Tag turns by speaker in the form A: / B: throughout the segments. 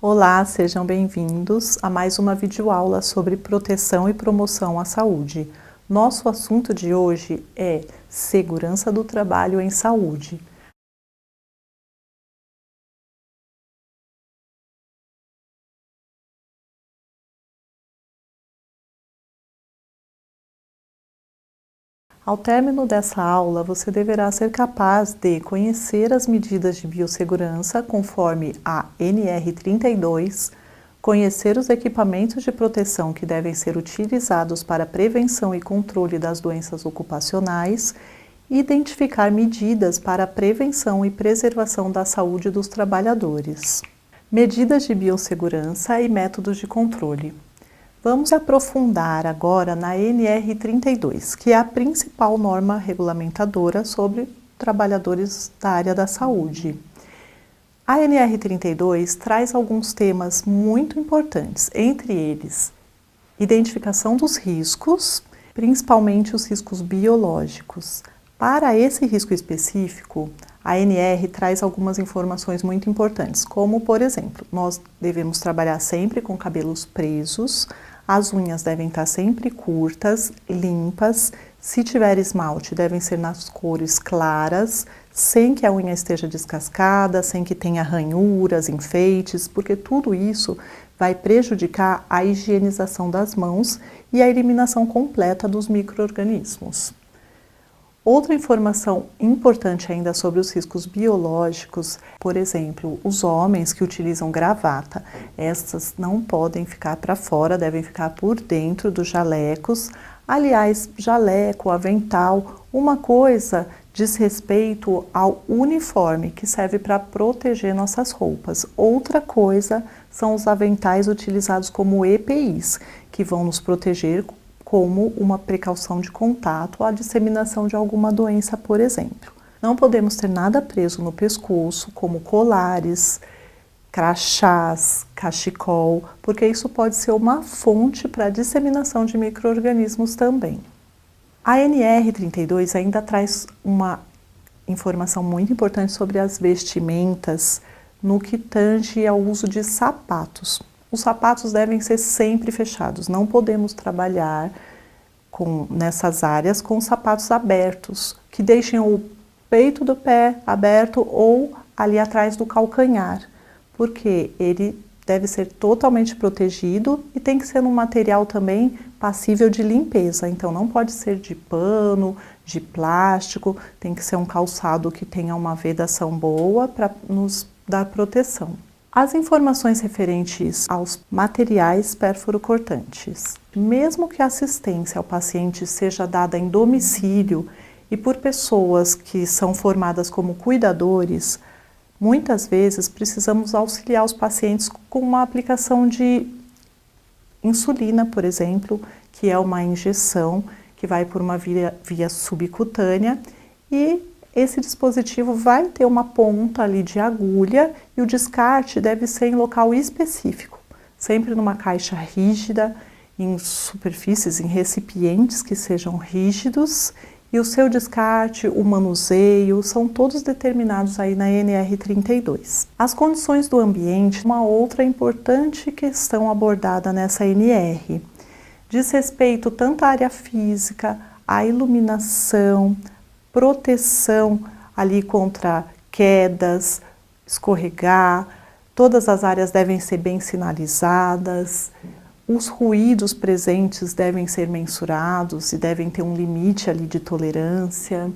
A: Olá, sejam bem-vindos a mais uma videoaula sobre proteção e promoção à saúde. Nosso assunto de hoje é segurança do trabalho em saúde. Ao término dessa aula, você deverá ser capaz de conhecer as medidas de biossegurança conforme a NR32, conhecer os equipamentos de proteção que devem ser utilizados para prevenção e controle das doenças ocupacionais e identificar medidas para a prevenção e preservação da saúde dos trabalhadores. Medidas de biossegurança e métodos de controle. Vamos aprofundar agora na NR32, que é a principal norma regulamentadora sobre trabalhadores da área da saúde. A NR32 traz alguns temas muito importantes, entre eles, identificação dos riscos, principalmente os riscos biológicos. Para esse risco específico, a NR traz algumas informações muito importantes, como, por exemplo, nós devemos trabalhar sempre com cabelos presos, as unhas devem estar sempre curtas, limpas, se tiver esmalte, devem ser nas cores claras, sem que a unha esteja descascada, sem que tenha ranhuras, enfeites, porque tudo isso vai prejudicar a higienização das mãos e a eliminação completa dos micro-organismos. Outra informação importante ainda sobre os riscos biológicos, por exemplo, os homens que utilizam gravata, essas não podem ficar para fora, devem ficar por dentro dos jalecos. Aliás, jaleco, avental, uma coisa diz respeito ao uniforme, que serve para proteger nossas roupas. Outra coisa são os aventais utilizados como EPIs, que vão nos proteger como uma precaução de contato à disseminação de alguma doença, por exemplo. Não podemos ter nada preso no pescoço, como colares, crachás, cachecol, porque isso pode ser uma fonte para a disseminação de micro-organismos também. A NR32 ainda traz uma informação muito importante sobre as vestimentas no que tange ao uso de sapatos. Os sapatos devem ser sempre fechados, não podemos trabalhar nessas áreas com sapatos abertos, que deixem o peito do pé aberto ou ali atrás do calcanhar, porque ele deve ser totalmente protegido e tem que ser um material também passível de limpeza, então não pode ser de pano, de plástico, tem que ser um calçado que tenha uma vedação boa para nos dar proteção. As informações referentes aos materiais pérfuro-cortantes. Mesmo que a assistência ao paciente seja dada em domicílio e por pessoas que são formadas como cuidadores, muitas vezes precisamos auxiliar os pacientes com uma aplicação de insulina, por exemplo, que é uma injeção que vai por uma via subcutânea e esse dispositivo vai ter uma ponta ali de agulha e o descarte deve ser em local específico, sempre numa caixa rígida, em superfícies, em recipientes que sejam rígidos, e o seu descarte, o manuseio, são todos determinados aí na NR32. As condições do ambiente, uma outra importante questão abordada nessa NR, diz respeito tanto à área física, à iluminação, proteção ali contra quedas, escorregar, todas as áreas devem ser bem sinalizadas, os ruídos presentes devem ser mensurados e devem ter um limite ali de tolerância.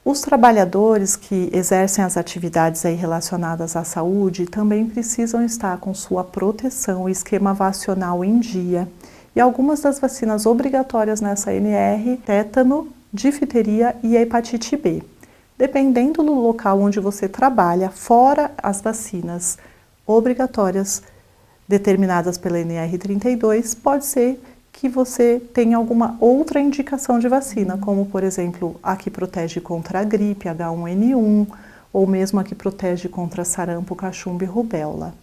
A: Os trabalhadores que exercem as atividades aí relacionadas à saúde também precisam estar com sua proteção e esquema vacinal em dia. E algumas das vacinas obrigatórias nessa NR, tétano, difteria e a hepatite B. Dependendo do local onde você trabalha, fora as vacinas obrigatórias determinadas pela NR32, pode ser que você tenha alguma outra indicação de vacina, como por exemplo, a que protege contra a gripe, H1N1, ou mesmo a que protege contra sarampo, cachumba e rubéola.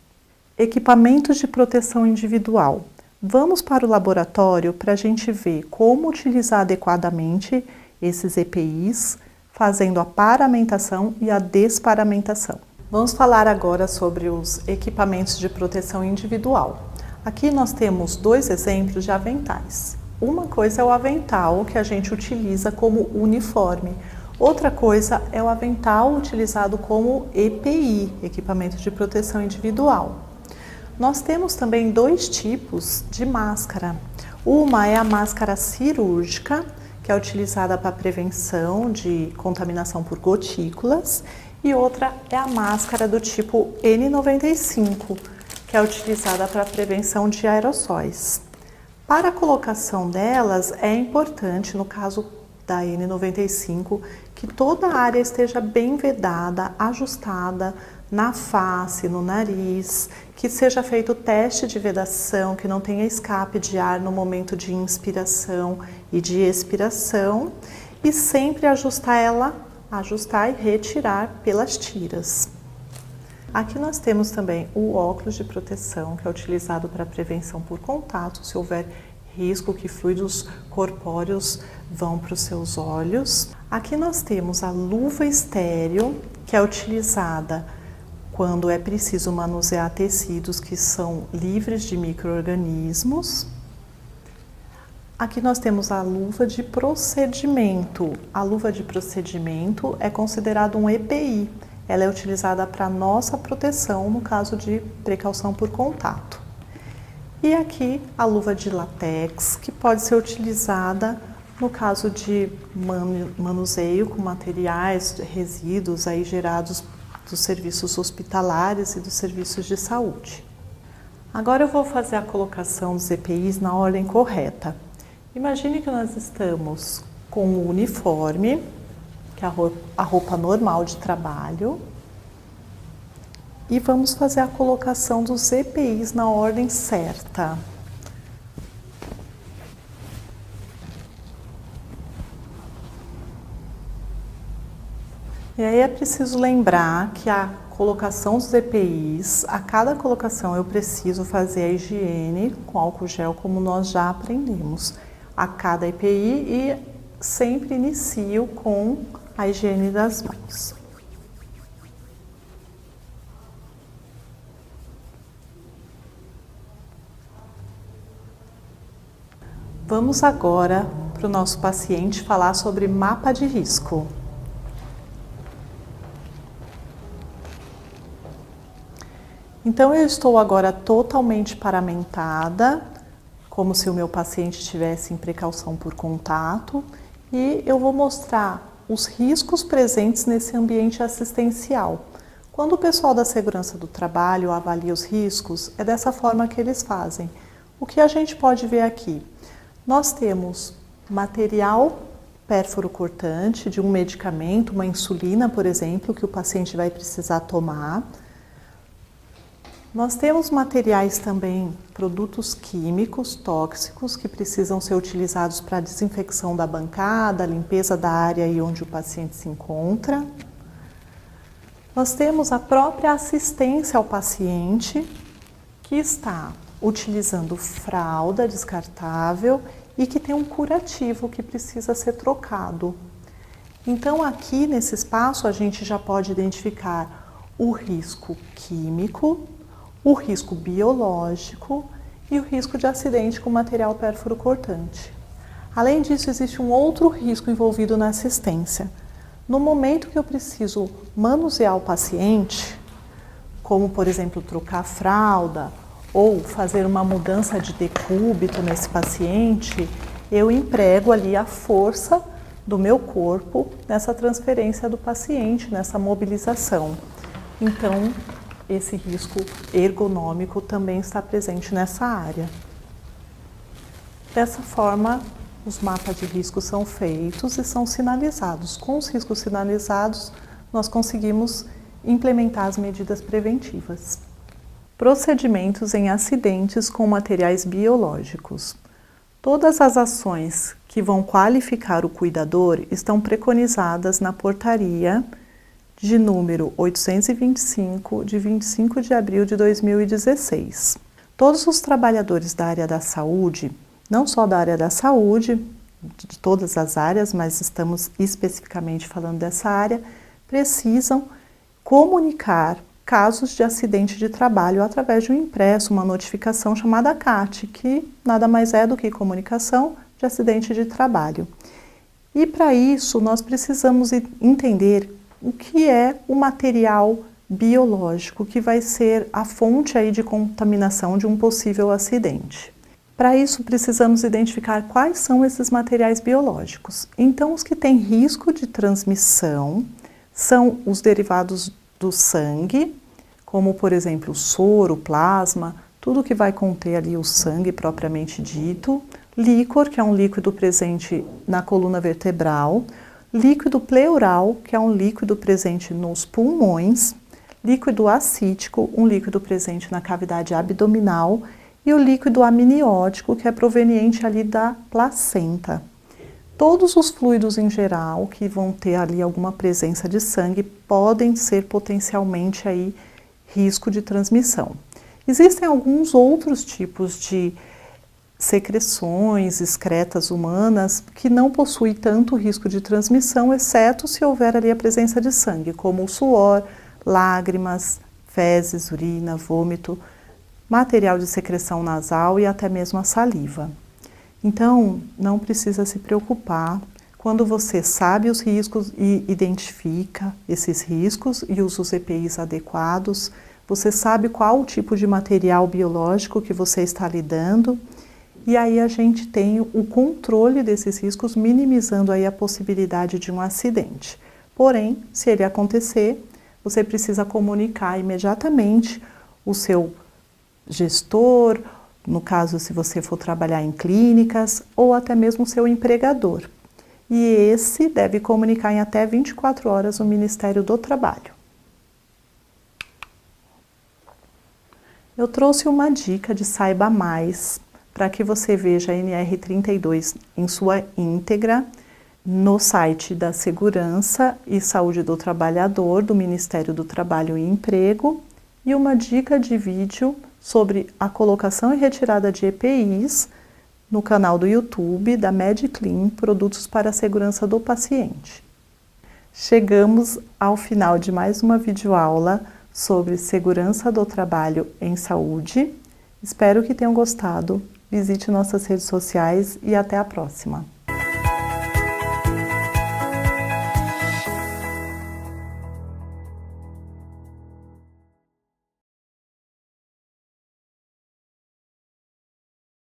A: Equipamentos de proteção individual. Vamos para o laboratório para a gente ver como utilizar adequadamente esses EPIs, fazendo a paramentação e a desparamentação. Vamos falar agora sobre os equipamentos de proteção individual. Aqui nós temos dois exemplos de aventais. Uma coisa é o avental que a gente utiliza como uniforme. Outra coisa é o avental utilizado como EPI, equipamento de proteção individual. Nós temos também dois tipos de máscara. Uma é a máscara cirúrgica, que é utilizada para prevenção de contaminação por gotículas, e outra é a máscara do tipo N95, que é utilizada para prevenção de aerossóis. Para a colocação delas, é importante, no caso da N95, que toda a área esteja bem vedada, ajustada na face, no nariz, que seja feito o teste de vedação, que não tenha escape de ar no momento de inspiração e de expiração, e sempre ajustar e retirar pelas tiras. Aqui nós temos também o óculos de proteção, que é utilizado para prevenção por contato, se houver risco que fluidos corpóreos vão para os seus olhos. Aqui nós temos a luva estéreo, que é utilizada quando é preciso manusear tecidos que são livres de micro-organismos. Aqui nós temos a luva de procedimento. A luva de procedimento é considerada um EPI. Ela é utilizada para nossa proteção no caso de precaução por contato. E aqui a luva de látex, que pode ser utilizada no caso de manuseio com materiais, resíduos aí gerados dos serviços hospitalares e dos serviços de saúde. Agora eu vou fazer a colocação dos EPIs na ordem correta. Imagine que nós estamos com o uniforme, que é a roupa normal de trabalho, e vamos fazer a colocação dos EPIs na ordem certa. E aí é preciso lembrar que a colocação dos EPIs, a cada colocação eu preciso fazer a higiene com álcool gel, como nós já aprendemos. A cada EPI e sempre inicio com a higiene das mãos. Vamos agora para o nosso paciente falar sobre mapa de risco. Então eu estou agora totalmente paramentada, como se o meu paciente estivesse em precaução por contato, e eu vou mostrar os riscos presentes nesse ambiente assistencial. Quando o pessoal da segurança do trabalho avalia os riscos, é dessa forma que eles fazem. O que a gente pode ver aqui? Nós temos material pérfuro cortante de um medicamento, uma insulina, por exemplo, que o paciente vai precisar tomar. Nós temos materiais também, produtos químicos tóxicos que precisam ser utilizados para a desinfecção da bancada, limpeza da área aí onde o paciente se encontra. Nós temos a própria assistência ao paciente, que está utilizando fralda descartável e que tem um curativo que precisa ser trocado. Então aqui nesse espaço a gente já pode identificar o risco químico, o risco biológico e o risco de acidente com material pérfuro cortante. Além disso, existe um outro risco envolvido na assistência. No momento que eu preciso manusear o paciente, como por exemplo trocar a fralda ou fazer uma mudança de decúbito nesse paciente, eu emprego ali a força do meu corpo nessa transferência do paciente, nessa mobilização. Então, esse risco ergonômico também está presente nessa área. Dessa forma, os mapas de risco são feitos e são sinalizados. Com os riscos sinalizados, nós conseguimos implementar as medidas preventivas. Procedimentos em acidentes com materiais biológicos. Todas as ações que vão qualificar o cuidador estão preconizadas na portaria de número 825, de 25 de abril de 2016. Todos os trabalhadores da área da saúde, não só da área da saúde, de todas as áreas, mas estamos especificamente falando dessa área, precisam comunicar casos de acidente de trabalho através de um impresso, uma notificação chamada CAT, que nada mais é do que comunicação de acidente de trabalho. E para isso nós precisamos entender o que é o material biológico que vai ser a fonte aí de contaminação de um possível acidente. Para isso precisamos identificar quais são esses materiais biológicos. Então os que têm risco de transmissão são os derivados do sangue, como por exemplo soro, plasma, tudo que vai conter ali o sangue propriamente dito, líquor, que é um líquido presente na coluna vertebral, líquido pleural, que é um líquido presente nos pulmões, líquido acítico, um líquido presente na cavidade abdominal, e o líquido amniótico, que é proveniente ali da placenta. Todos os fluidos em geral que vão ter ali alguma presença de sangue podem ser potencialmente aí risco de transmissão. Existem alguns outros tipos de secreções, excretas humanas que não possuem tanto risco de transmissão, exceto se houver ali a presença de sangue, como o suor, lágrimas, fezes, urina, vômito, material de secreção nasal e até mesmo a saliva. Então, não precisa se preocupar. Quando você sabe os riscos e identifica esses riscos e usa os EPIs adequados, você sabe qual o tipo de material biológico que você está lidando, e aí a gente tem o controle desses riscos, minimizando aí a possibilidade de um acidente. Porém, se ele acontecer, você precisa comunicar imediatamente o seu gestor, no caso se você for trabalhar em clínicas, ou até mesmo o seu empregador. E esse deve comunicar em até 24 horas o Ministério do Trabalho. Eu trouxe uma dica de Saiba Mais, para que você veja a NR32 em sua íntegra no site da Segurança e Saúde do Trabalhador, do Ministério do Trabalho e Emprego, e uma dica de vídeo sobre a colocação e retirada de EPIs no canal do YouTube da MedClean, Produtos para a Segurança do Paciente. Chegamos ao final de mais uma videoaula sobre segurança do trabalho em saúde. Espero que tenham gostado. Visite nossas redes sociais e até a próxima.